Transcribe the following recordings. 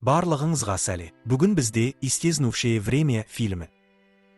Барлығыңызға сәлем. Бүгін бізде «Исчезнувшее время» фильмі.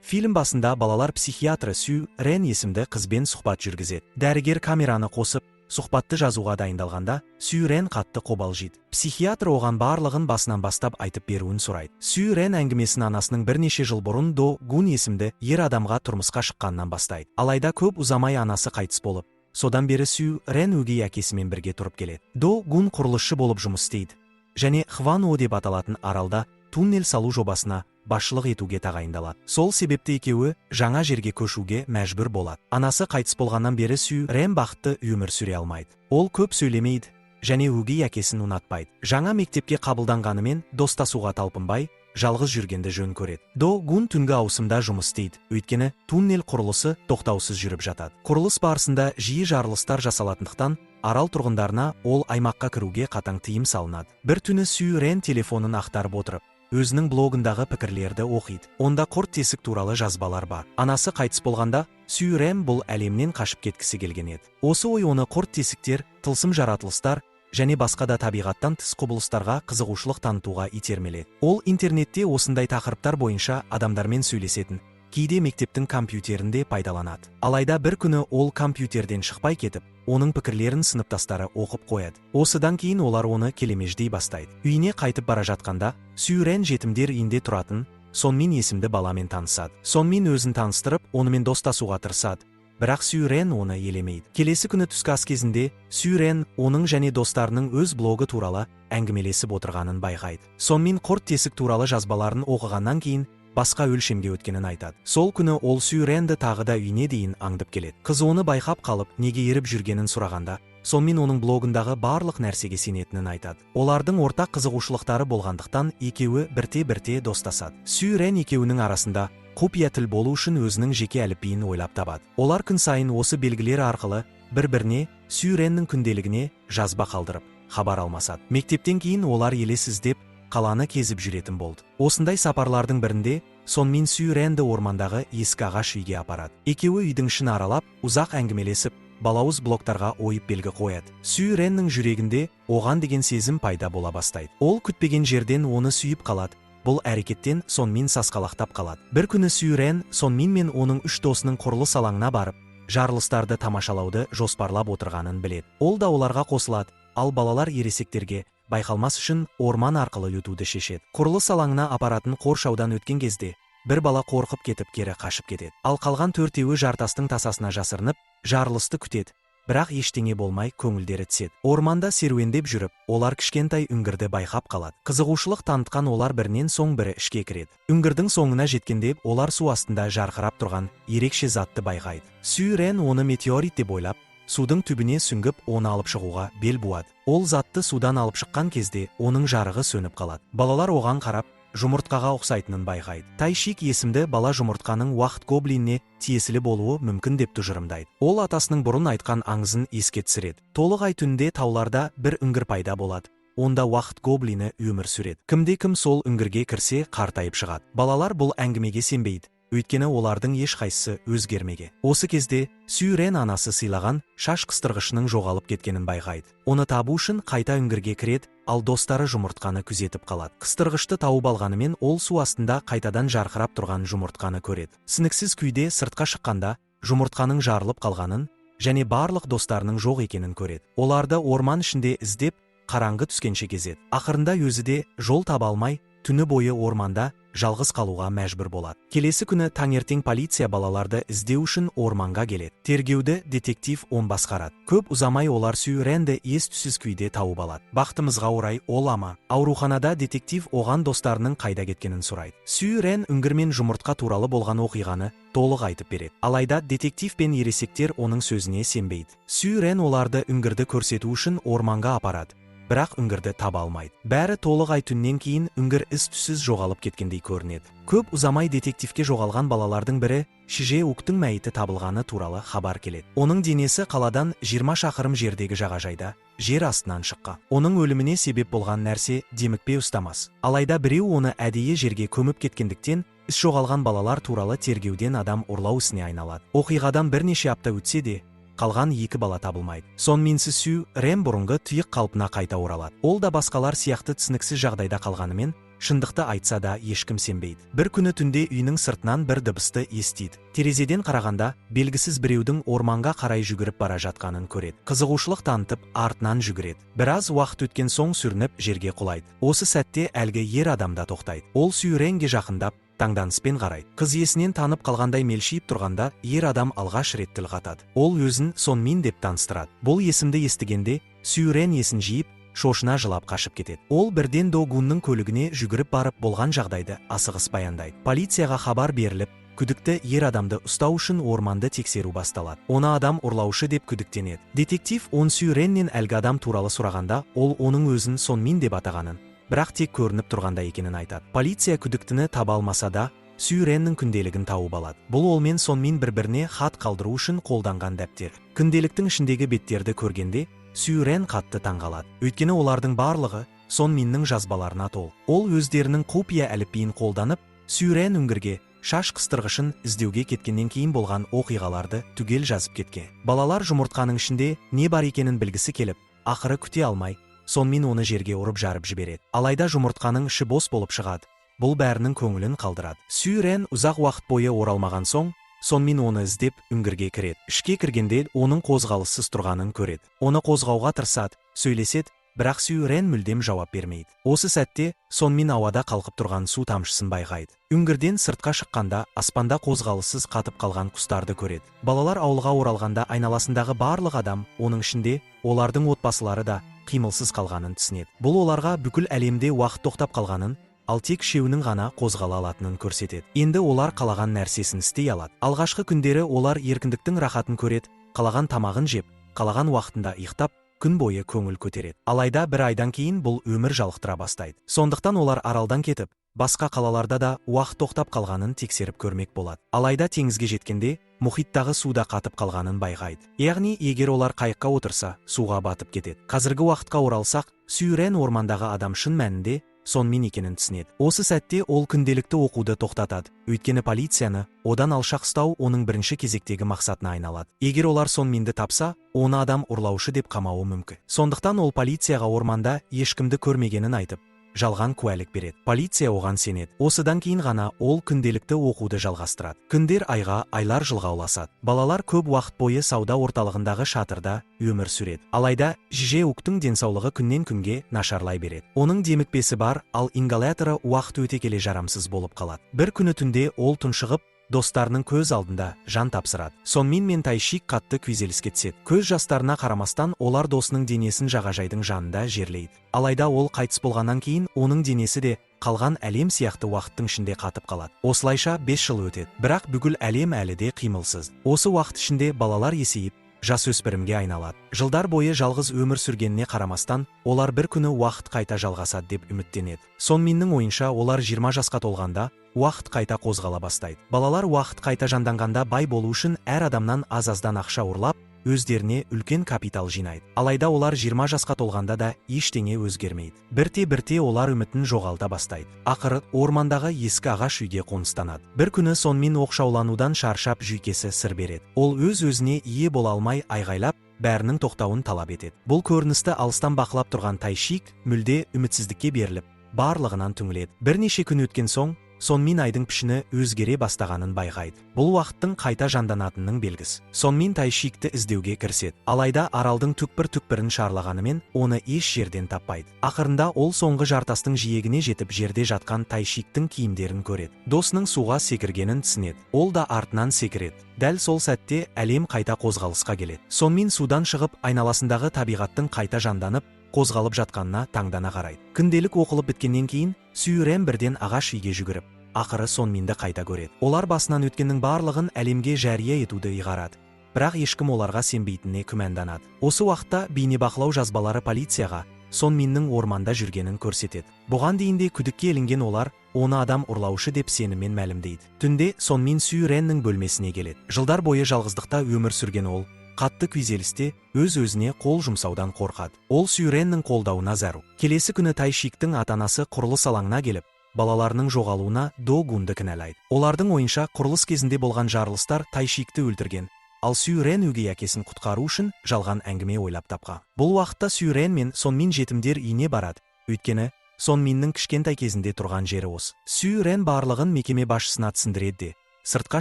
Фильм басында балалар психиатры Сью Рен есімді қызбен сұхбат жүргізеді. Дәрігер камераны қосып, сұхбатты жазуға дайындалғанда, Сью Рен қатты қобалжиды. Психиатр оған барлығын басынан бастап айтып беруін сұрайды. Сью Рен әңгімесін анасының бірнеше жыл бұрын До Гун есімді ер адамға тұрмысқа шыққаннан бастайды. Алайда көп ұзамай анасы қайтыс болып, содан бері Сью Рен өгей әкесімен бірге тұрып келеді. До Гун құрылысшы болып жұмыс істейді және Хван О деп аталатын аралда туннель салу жобасына басшылық етуге тағайындалады. Сол себепті екеуі жаңа жерге көшуге мәжбүр болады. Анасы қайтыс болғаннан бері Сью Рен бақытты өмір сүре алмайды. Ол көп сөйлемейді және өгей әкесін ұнатпайды. Жаңа мектепке қабылданғанымен достасуға талпынбай, жалғыз жүргенді жөн көреді. До Гун түнгі ауысымда жұмыс істейді, өйткені туннель құрылысы тоқтаусыз жүріп жатады. Құрылыс барысында жиі жарылыстар жасалатындықтан арал тұрғындарына ол аймаққа кіруге қатаң тыйым салынады. Бір түні Сью Рен телефонын ақтарып отырып, өзінің блогындағы пікірлерді оқиды. Онда құрт тесік туралы жазбалар бар. Анасы қайтыс болғанда, Сью Рен бұл әлемнен қашып кеткісі келген еді. Осы ой оны құрт тесіктер, тылсым жаратылыстар және басқа да табиғаттан тыс құбылыстарға қызығушылық танытуға итермеледі. Ол интернетте осындай тақырыптар бойынша адамдармен сөйлесетін, кейде мектептің компьютерінде пайдаланады. Алайда бір күні ол компьютерден шықпай кетіп, оның пікірлерін сыныптастары оқып қояды. Осыдан кейін олар оны келемеждей бастайды. Үйіне қайтып бара жатқанда, Сью Рен жетімдер үйінде тұратын Сон Мин есімді баламен танысады. Сон Мин өзін таныстырып, онымен достасуға тырысады. Бірақ Сью Рен оны елемейді. Келесі күні түскі ас кезінде Сью Рен оның және достарының өз блогы туралы әңгімелесіп отырғанын байқайды. Сон Мин құрт тесік туралы жазбаларын оқығаннан кейін басқа өлшемге өткенін айтады. Сол күні ол Сью Ренді тағы да үйіне дейін аңдып келеді. Қыз оны байқап қалып, неге еріп жүргенін сұрағанда, Сон Мин оның блогындағы барлық нәрсеге сенетінін айтады. Олардың ортақ қызығушылықтары болғандықтан екеуі бірте-бірте достасады. Сью Рен екеуінің арасында құпия тіл болу үшін өзінің жеке әліпбиін ойлап табады. Олар күн сайын осы белгілер арқылы бір-біріне, Сью Реннің күнделігіне жазба қалдырып, хабар алмасады. Мектептен кейін олар елес іздеп қаланы кезіп жүретін болды. Осындай сапарлардың бірінде Сон Мин Сью Ренді ормандағы ескі ағаш үйге апарады. Екеуі үйдің ішін аралап, ұзақ әңгімелесіп, балауыз блоктарға ойып белгі қояды. Сью Реннің жүрегінде оған деген сезім пайда бола бастайды. Ол күтпеген жерден оны сүйіп қалады. Бұл әрекеттен Сон Мин сасқалақтап қалады. Бір күні Сью Рен Сон Мин мен оның үш досының құрылыс алаңына барып, жарылыстарды тамашалауды жоспарлап отырғанын біледі. Ол да оларға қосылады, ал балалар ересектерге байқалмас үшін орман арқылы өтуді шешеді. Құрылыс алаңына апаратын қоршаудан өткен кезде бір бала қорқып кетіп кері қашып кетеді. Ал қалған төртеуі жартастың тасасына жасырынып, жарылысты күтеді. Бірақ ештеңе болмай көңілдері түседі. Орманда серуендеп жүріп, олар кішкентай үңгірді байқап қалады. Қызығушылық танытқан олар бірінен соң бірі ішке кіреді. Үңгірдің соңына жеткенде олар су астында жарқырап тұрған ерекше затты байқайды. Сью Рен оны метеорит деп ойлап, судың түбіне сүңгіп, оны алып шығуға бел буады. Ол затты судан алып шыққан кезде оның жарығы сөніп қалады. Балалар оған қарап, жұмыртқаға ұқсайтынын байқайды. Тайшик есімді бала жұмыртқаның уақыт гоблиніне тиесілі болуы мүмкін деп тұжырымдайды. Ол атасының бұрын айтқан аңызын еске түсіреді. Толық ай түнінде тауларда бір үңгір пайда болады. Онда уақыт гоблині өмір сүреді. Кімде-кім сол үңгірге кірсе қартайып шығады. Балалар бұл әңгімеге сенбейді, өйткені олардың ешқайсысы өзгермеген. Осы кезде Сью Рен анасы сыйлаған шаш қыстырғышының жоғалып кеткенін байқайды. Оны табу үшін қайта үңгірге кіреді, ал достары жұмыртқаны күзетіп қалады. Қыстырғышты тауып алғанымен ол су астында қайтадан жарқырап тұрған жұмыртқаны көреді. Сініксіз күйде сыртқа шыққанда жұмыртқаның жарылып қалғанын және барлық достарының жоқ екенін көреді. Оларды орман ішінде іздеп, қараңғы түскенше кезеді. Ақырында өзі де жол таба алмай, түні бойы орманда жалғыз қалуға мәжбүр болады. Келесі күні таңертең полиция балаларды іздеу үшін орманға келеді. Тергеуді детектив он басқарады. Көп ұзамай олар Сью Ренді ес-түссіз күйде тауып алады. Бақытымызға орай ол аман. Ауруханада детектив оған достарының қайда кеткенін сұрайды. Сью Рен үңгір мен жұмыртқа туралы болған оқиғаны толық айтып береді. Алайда детектив пен ересектер оның сөзіне сенбейді. Сью Рен оларды үңгірді көрсету үшін орманға апарады. Бірақ үңгірді таба алмайды. Бәрі толық ай түннен кейін үңгір із-түссіз жоғалып кеткендей көрінеді. Көп ұзамай детективке жоғалған балалардың бірі Шиже Уктың мәйіті табылғаны туралы хабар келеді. Оның денесі қаладан 20 шақырым жердегі жағажайда жер астынан шыққан. Оның өліміне себеп болған нәрсе демікпе ұстамас. Алайда біреу оны әдейі жерге көміп кеткендіктен іс жоғалған балалар туралы тергеуден адам ұрлау ісіне айналады. Оқиғадан бірнеше апта өтсе де, қалған 2 бала табылмайды. Сонымен Сью Рен бұрынғы тұйық қалпына қайта оралады. Ол да басқалар сияқты түсініксіз жағдайда қалғанымен, шындықты айтса да ешкім сенбейді. Бір күні түнде үйінің сыртынан бір дыбысты естиді. Терезеден қарағанда белгісіз біреудің орманға қарай жүгіріп бара жатқанын көреді. Қызығушылық танытып артынан жүгіреді. Біраз уақыт өткен соң сүрініп жерге құлайды. Осы сәтте әлгі ер адам да тоқтайды. Ол Сью Ренге жақындап таңданыспен қарайды. Қыз есінен танып қалғандай мелшиіп тұрғанда, ер адам алғаш рет тіл қатады. Ол өзін Сон Мин деп таныстырады. Бұл есімді естігенде Сью Рен есін жиып, шошына жылап қашып кетеді. Ол бірден До Гунның көлігіне жүгіріп барып болған жағдайды асығыс баяндайды. Полицияға хабар беріліп, күдікті ер адамды ұстау үшін орманды тексеру басталады. Оны адам ұрлаушы деп күдіктенеді. Детектив Сью Реннен әлгі адам туралы сұрағанда, ол оның өзін Сон Мин деп атағанын, бірақ тек көрініп тұрғанда екенін айтады. Полиция күдіктіні таба алмаса да, Сью Реннің күнделігін тауып алады. Бұл ол мен Сон Мин бір-біріне хат қалдыру үшін қолданған дәптер. Күнделіктің ішіндегі беттерді көргенде, Сью Рен қатты таңғалады. Өйткені олардың барлығы Сон Миннің жазбаларына толы. Ол өздерінің құпия әліпбиін қолданып, Сью Рен үңгірге шаш қыстырғышын іздеуге кеткеннен кейін болған оқиғаларды түгел жазып кеткен. Балалар жұмыртқаның ішінде не бар екенін білгісі келіп, ақыры күте алмай, Сон Мин оны жерге ұрып жарып жібереді. Алайда жұмыртқаның іші бос болып шығады. Бұл бәрінің көңілін қалдырады. Сью Рен ұзақ уақыт бойы оралмаған соң, Сон Мин оны іздеп үңгірге кіреді. Ішке кіргенде оның қозғалыссыз тұрғанын көреді. Оны қозғауға тырысады, сөйлеседі, бірақ Сью Рен мүлдем жауап бермейді. Осы сәтте Сон Мин ауада қалқып тұрған су тамшысын байқайды. Үңгірден сыртқа шыққанда аспанда қозғалыссыз қатып қалған құстарды көреді. Балалар ауылға оралғанда айналасындағы барлық адам, оның ішінде олардың отбасылары да қимылсыз қалғанын түсінеді. Бұл оларға бүкіл әлемде уақыт тоқтап қалғанын, ал тек шеуінің ғана қозғала алатынын көрсетеді. Енді олар қалаған нәрсесін істей алады. Алғашқы күндері олар еркіндіктің рахатын көреді, қалаған тамағын жеп, қалаған уақытында ұйықтап, күн бойы көңіл көтереді. Алайда бір айдан кейін бұл өмір жалықтыра бастайды. Сондықтан олар аралдан кетіп, басқа қалаларда да уақыт тоқтап қалғанын тексеріп көрмек болады. Алайда теңізге жеткенде, мұхиттағы суда қатып қалғанын байқайды. Яғни, егер олар қайыққа отырса, суға батып кетеді. Қазіргі уақытқа оралсақ, Сью Рен ормандағы адам шын мәнінде Сон Мин екенін түсінеді. Осы сәтте ол күнделікті оқуды тоқтатады. Өйткені полицияны одан алшақ ұстау оның бірінші кезектегі мақсатына айналады. Егер олар Сон Минді тапса, оны адам ұрлаушы деп қамауы мүмкін. Сондықтан ол полицияға орманда ешкімді көрмегенін айтып, жалған куәлік береді. Полиция оған сенеді. Осыдан кейін ғана ол күнделікті оқуды жалғастырады. Күндер айға, айлар жылға ұласады. Балалар көп уақыт бойы сауда орталығындағы шатырда өмір сүреді. Алайда Же Уктың денсаулығы күннен күнге нашарлай береді. Оның демікпесі бар, ал ингаляторы уақыт өте келе жарамсыз болып қалады. Бір күні түнде ол тұншығып, достарының көз алдында жан тапсырады. Сон Мин мен Тайшик қатты күйзеліске түседі. Көз жастарына қарамастан олар досының денесін жағажайдың жанында жерлейді. Алайда ол қайтыс болғаннан кейін оның денесі де қалған әлем сияқты уақыттың ішінде қатып қалады. Осылайша 5 жыл өтеді, бірақ бүкіл әлем әлі де қимылсыз. Осы уақыт ішінде балалар есейіп, жасөспірімге айналады. Жылдар бойы жалғыз өмір сүргеніне қарамастан, олар бір күні уақыт қайта жалғасады деп үміттенеді. Сон Миннің ойынша, олар 20 жасқа толғанда уақыт қайта қозғала бастайды. Балалар уақыт қайта жанданғанда бай болу үшін әр адамнан аз-аздан ақша ұрлап, өздеріне үлкен капитал жинайды. Алайда олар 20 жасқа толғанда да ештеңе өзгермейді. Бірте-бірте олар үмітін жоғалта бастайды. Ақыры ормандағы ескі ағаш үйге қоныстанады. Бір күні Сон Мин оқшауланудан шаршап жүйкесі сыр береді. Ол өз-өзіне ие бола алмай айғайлап, бәрінің тоқтауын талап етеді. Бұл көріністі алыстан бақылап тұрған Тайшик мүлде үмітсіздікке беріліп, барлығынан түңіледі. Бірнеше күн өткен соң, Сон Мин айдың пішіні өзгере бастағанын байқайды. Бұл уақыттың қайта жанданатынының белгісі. Сон Мин Тайшикті іздеуге кіріседі. Алайда аралдың түкпір-түкпірін шарлағанымен оны еш жерден таппайды. Ақырында ол соңғы жартастың жиегіне жетіп жерде жатқан Тайшиктің киімдерін көреді. Досының суға секіргенін түсінеді. Ол да артынан секіреді. Дәл сол сәтте әлем қайта қозғалысқа келеді. Сон Мин судан шығып, айналасындағы табиғаттың қайта жанданып, қозғалып жатқанына таңдана қарайды. Күнделік оқылып біткеннен кейін, Сью Рен бірден ағаш үйге жүгіріп, ақыры Сон Минді қайта көреді. Олар басынан өткеннің барлығын әлемге жария етуді ұйғарады. Бірақ ешкім оларға сенбейтініне күмәнданады. Осы уақытта бейнебақылау жазбалары полицияға Сон Миннің орманда жүргенін көрсетеді. Бұған дейін де күдікке ілінген олар, оны адам ұрлаушы деп сеніммен мәлімдейді. Түнде Сон Мин Сью Реннің бөлмесіне келеді. Жылдар бойы жалғыздықта өмір сүрген ол, қатты күйзелісте өз-өзіне қол жұмсаудан қорқады. Ол Сью Реннің қолдауына зәру. Келесі күні Тайшиктің ата-анасы құрылыс алаңына келіп, балаларының жоғалуына До Гунды кінәлайды. Олардың ойынша құрылыс кезінде болған жарылыстар Тайшикті өлтірген, ал Сью Рен өгей әкесін құтқару үшін жалған әңгіме ойлап тапқан. Бұл уақытта Сью Рен мен Сон Мин жетімдер үйіне барады, өйткені Сон Миннің кішкентай кезінде тұрған жері осы. Сью Рен барлығын мекеме басшысына түсіндіреді де, сыртқа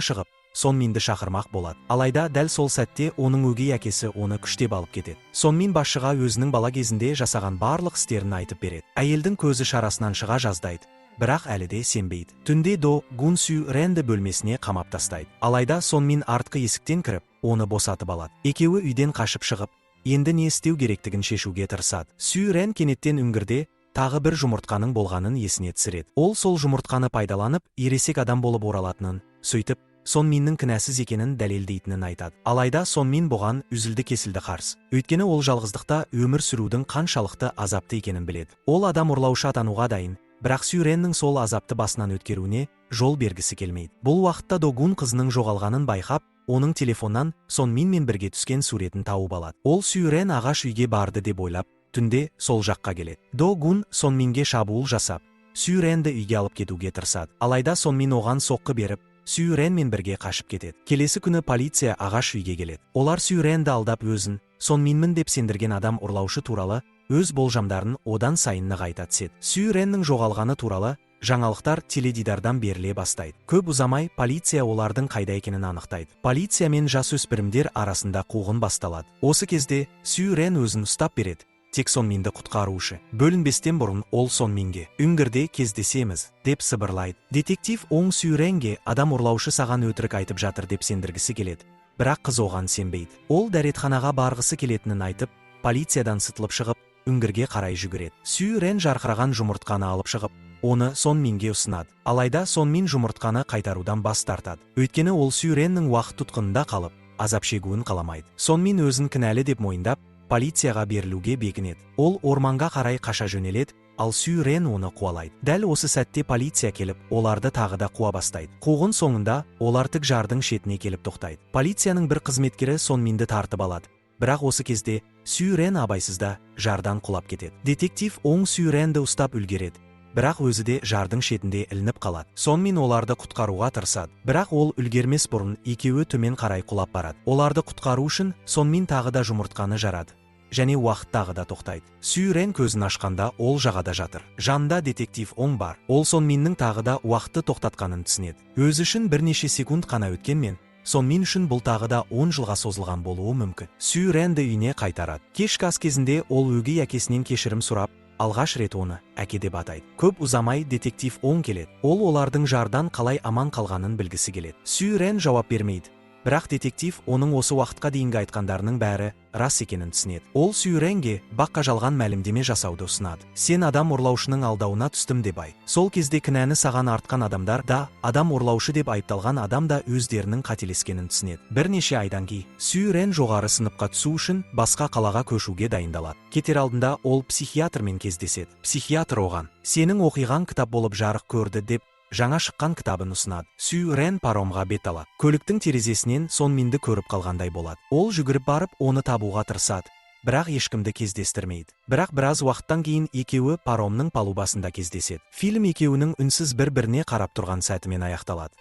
шығып, Сон Минді шақырмақ болады. Алайда дәл сол сәтте оның өгей әкесі оны күштеп алып кетеді. Сон Мин басшыға өзінің бала кезінде жасаған барлық істерін айтып береді. Әйелдің көзі шарасынан шыға жаздайды, бірақ әлі де сенбейді. Түнде До Гун Сью Ренді бөлмесіне қамап тастайды. Алайда Сон Мин артқы есіктен кіріп, оны босатып алады. Екеуі үйден қашып шығып, енді не істеу керектігін шешуге тырысады. Сью Рен кенеттен үңгірде тағы бір жұмыртқаның болғанын есіне түсіреді. Ол сол жұмыртқаны пайдаланып, ересек адам болып оралатынын, сөйтіп Сон Миннің кінәсіз екенін дәлелдейтінін айтады. Алайда Сон Мин бұған үзілді-кесілді қарсы. Өйткені ол жалғыздықта өмір сүрудің қаншалықты азапты екенін біледі. Ол адам ұрлаушы атануға дайын, бірақ Сью Реннің сол азапты басынан өткеруіне жол бергісі келмейді. Бұл уақытта До Гун қызының жоғалғанын байқап, оның телефоннан Сон Минмен бірге түскен суретін тауып алады. Ол Сью Рен ағаш үйге барды деп ойлап, түнде сол жаққа келеді. До Гун Сон Минге шабуыл жасап, Сью Ренді үйге алып кетуге тырысады. Алайда Сон Мин оған соққы беріп, Сью Ренмен бірге қашып кетеді. Келесі күні полиция ағаш үйге келеді. Олар Сью Ренді алдап өзін Сон Минмін деп сендірген адам ұрлаушы туралы өз болжамдарын одан сайын нығайта түседі. Сью Реннің жоғалғаны туралы жаңалықтар теледидардан беріле бастайды. Көп ұзамай полиция олардың қайда екенін анықтайды. Полиция мен жасөспірімдер арасында қуғын басталады. Осы кезде Сью Рен өзін ұстап береді. Тек Сон Минді құтқарушы. Бөлінбестен бұрын ол Сон Минге «Үңгірде кездесеміз» деп сыбырлайды. Детектив оң Сью Ренге адам ұрлаушы саған өтірік айтып жатыр деп сендіргісі келеді. Бірақ қыз оған сенбейді. Ол дәретханаға барғысы келетінін айтып, полициядан сытылып шығып, үңгірге қарай жүгіреді. Сью Рен жарқыраған жұмыртқаны алып шығып, оны Сон Минге ұсынады. Алайда Сон Мин жұмыртқаны қайтарудан бас тартады. Өйткені ол Сью Реннің уақыт тұтқынында қалып, азап шегуін қаламайды. Сон Мин өзін кінәлі деп мойындап, полицияға берілуге бекінеді. Ол орманға қарай қаша жөнеледі, ал Сью Рен оны қуалайды. Дәл осы сәтте полиция келіп, оларды тағы да қуа бастайды. Қуғын соңында олар тік жардың шетіне келіп тоқтайды. Полицияның бір қызметкері Сон Минді тартып алады. Бірақ осы кезде Сью Рен абайсызда жардан құлап кетеді. Детектив оң Сью Ренді ұстап үлгереді, бірақ өзі де жардың шетінде ілініп қалады. Сон Мин оларды құтқаруға тырысады, бірақ ол үлгермес бұрын екеуі төмен қарай құлап барады. Оларды құтқару үшін Сон Мин тағы да жұмыртқаны жарады, және уақыт тағы да тоқтайды. Сью Рен көзін ашқанда ол жағада жатыр. Жанында детектив оң бар. Ол Сон Миннің тағы да уақытты тоқтатқанын түсінеді. Өзі үшін бірнеше секунд қана өткенмен, Сон Мин үшін бұл тағы да 10 жылға созылған болуы мүмкін. Сью Ренді үйіне қайтарады. Кешкі ас кезінде ол өгей әкесінен кешірім сұрап, алғаш рет оны әке деп атайды. Көп ұзамай детектив оң келеді. Ол олардың жардан қалай аман қалғанын білгісі келеді. Сью Рен жауап бермейді. Бірақ детектив оның осы уақытқа дейінгі айтқандарының бәрі рас екенін түсінеді. Ол Сью Ренге баққа жалған мәлімдеме жасауды ұсынады. Сен адам ұрлаушының алдауына түстім деп айт. Сол кезде кінәні саған артқан адамдар да, адам ұрлаушы деп айыпталған адам да өздерінің қателескенін түсінеді. Бірнеше айдан кейін Сью Рен жоғары сыныпқа түсу үшін басқа қалаға көшуге дайындалады. Кетер алдында ол психиатрмен кездеседі. Психиатр оған «Сенің оқиған кітап болып жарық көрді» деп жаңа шыққан кітабын ұсынады. Сью Рен паромға бет алады. Көліктің терезесінен Сон Минді көріп қалғандай болады. Ол жүгіріп барып, оны табуға тырысады, бірақ ешкімді кездестірмейді. Бірақ біраз уақыттан кейін екеуі паромның палубасында кездеседі. Фильм екеуінің үнсіз бір-біріне қарап тұрған сәтімен аяқталады.